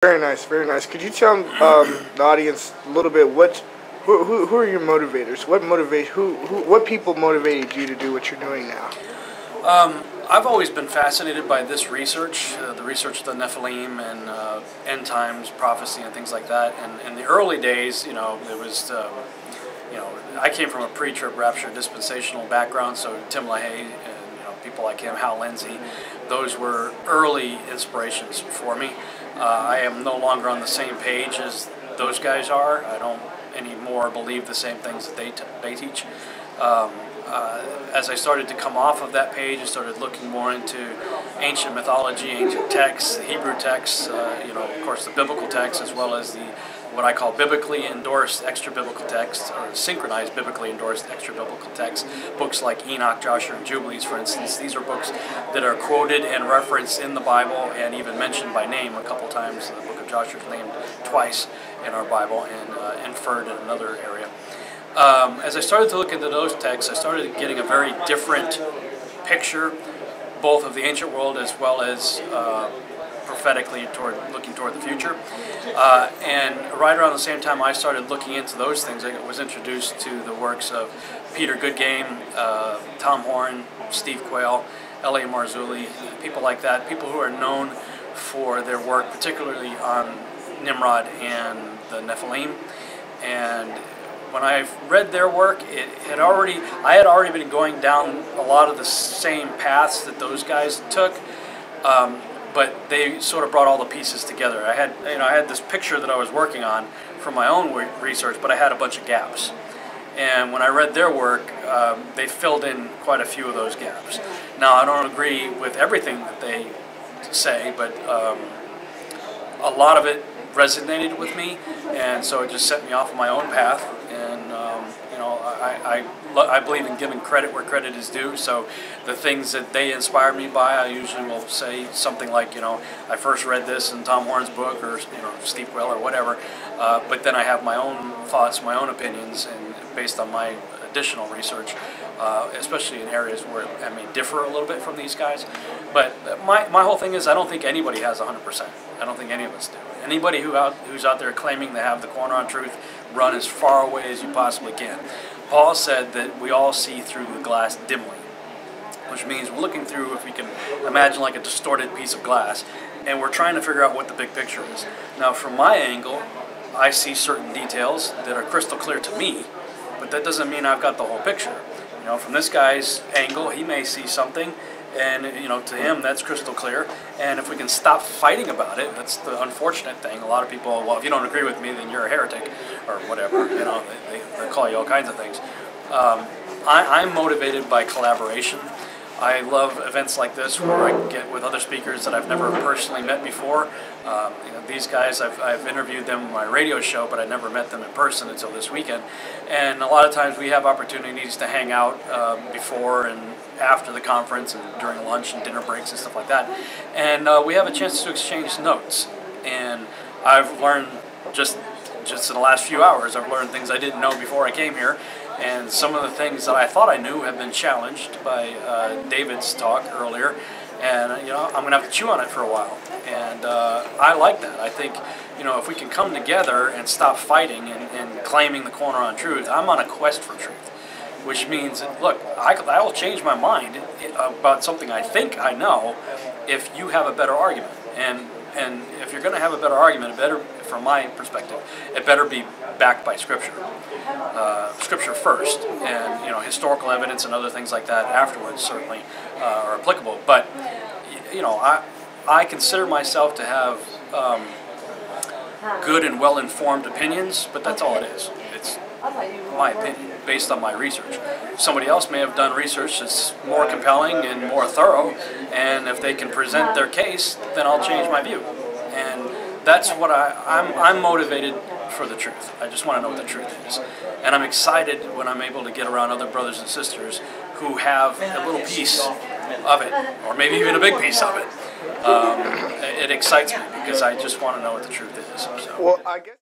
Very nice, very nice. Could you tell the audience a little bit who are your motivators? What people motivated you to do what you're doing now? I've always been fascinated by this research, the research of the Nephilim and end times prophecy and things like that. And in the early days, there was, I came from a pre-trib rapture dispensational background, so Tim LaHaye and people like him, Hal Lindsey, those were early inspirations for me. I am no longer on the same page as those guys are. I don't anymore believe the same things that they teach. As I started to come off of that page, I started looking more into ancient mythology, ancient texts, the Hebrew texts, of course the biblical texts, as well as what I call biblically endorsed extra-biblical texts, or synchronized biblically endorsed extra-biblical texts. Books like Enoch, Joshua, and Jubilees, for instance. These are books that are quoted and referenced in the Bible and even mentioned by name a couple times. The book of Joshua is named twice in our Bible and inferred in another area. As I started to look into those texts, I started getting a very different picture, both of the ancient world as well as prophetically looking toward the future. And right around the same time I started looking into those things, I was introduced to the works of Peter Goodgame, Tom Horn, Steve Quayle, L.A. Marzulli, people like that, people who are known for their work, particularly on Nimrod and the Nephilim. And when I read their work, I had already been going down a lot of the same paths that those guys took, but they sort of brought all the pieces together. I had this picture that I was working on for my own research, but I had a bunch of gaps. And when I read their work, they filled in quite a few of those gaps. Now, I don't agree with everything that they say, but a lot of it resonated with me, and so it just set me off on my own path. And I believe in giving credit where credit is due. So the things that they inspired me by, I usually will say something like, I first read this in Tom Horn's book, or Steve Quayle, or whatever. But then I have my own thoughts, my own opinions, and based on my additional research, especially in areas where I may differ a little bit from these guys. But my whole thing is, I don't think anybody has 100%. I don't think any of us do. Anybody who's out there claiming they have the corner on truth, run as far away as you possibly can. Paul said that we all see through the glass dimly, which means we're looking through, if we can imagine, like a distorted piece of glass, and we're trying to figure out what the big picture is. Now, from my angle, I see certain details that are crystal clear to me, but that doesn't mean I've got the whole picture. From this guy's angle, he may see something, and to him that's crystal clear. And if we can stop fighting about it, that's the unfortunate thing. A lot of people, well, if you don't agree with me, then you're a heretic, or whatever. They call you all kinds of things. I'm motivated by collaboration. I love events like this where I can get with other speakers that I've never personally met before. These guys, I've interviewed them on my radio show, but I never met them in person until this weekend. And a lot of times we have opportunities to hang out before and after the conference and during lunch and dinner breaks and stuff like that. And we have a chance to exchange notes. And I've learned just in the last few hours, I've learned things I didn't know before I came here. And some of the things that I thought I knew have been challenged by David's talk earlier. And, I'm going to have to chew on it for a while. And I like that. I think, if we can come together and stop fighting and claiming the corner on truth, I'm on a quest for truth. Which means, look, I will change my mind about something I think I know if you have a better argument. And if you're going to have a better argument, it better, from my perspective, it better be backed by Scripture. Scripture first, and historical evidence and other things like that afterwards certainly are applicable. But I consider myself to have good and well-informed opinions, but that's all it is. It's my opinion based on my research. Somebody else may have done research that's more compelling and more thorough, and if they can present their case, then I'll change my view. And that's what I'm motivated for the truth. I just want to know what the truth is. And I'm excited when I'm able to get around other brothers and sisters who have a little piece of it, or maybe even a big piece of it. It excites me because I just want to know what the truth is. So. Well, I guess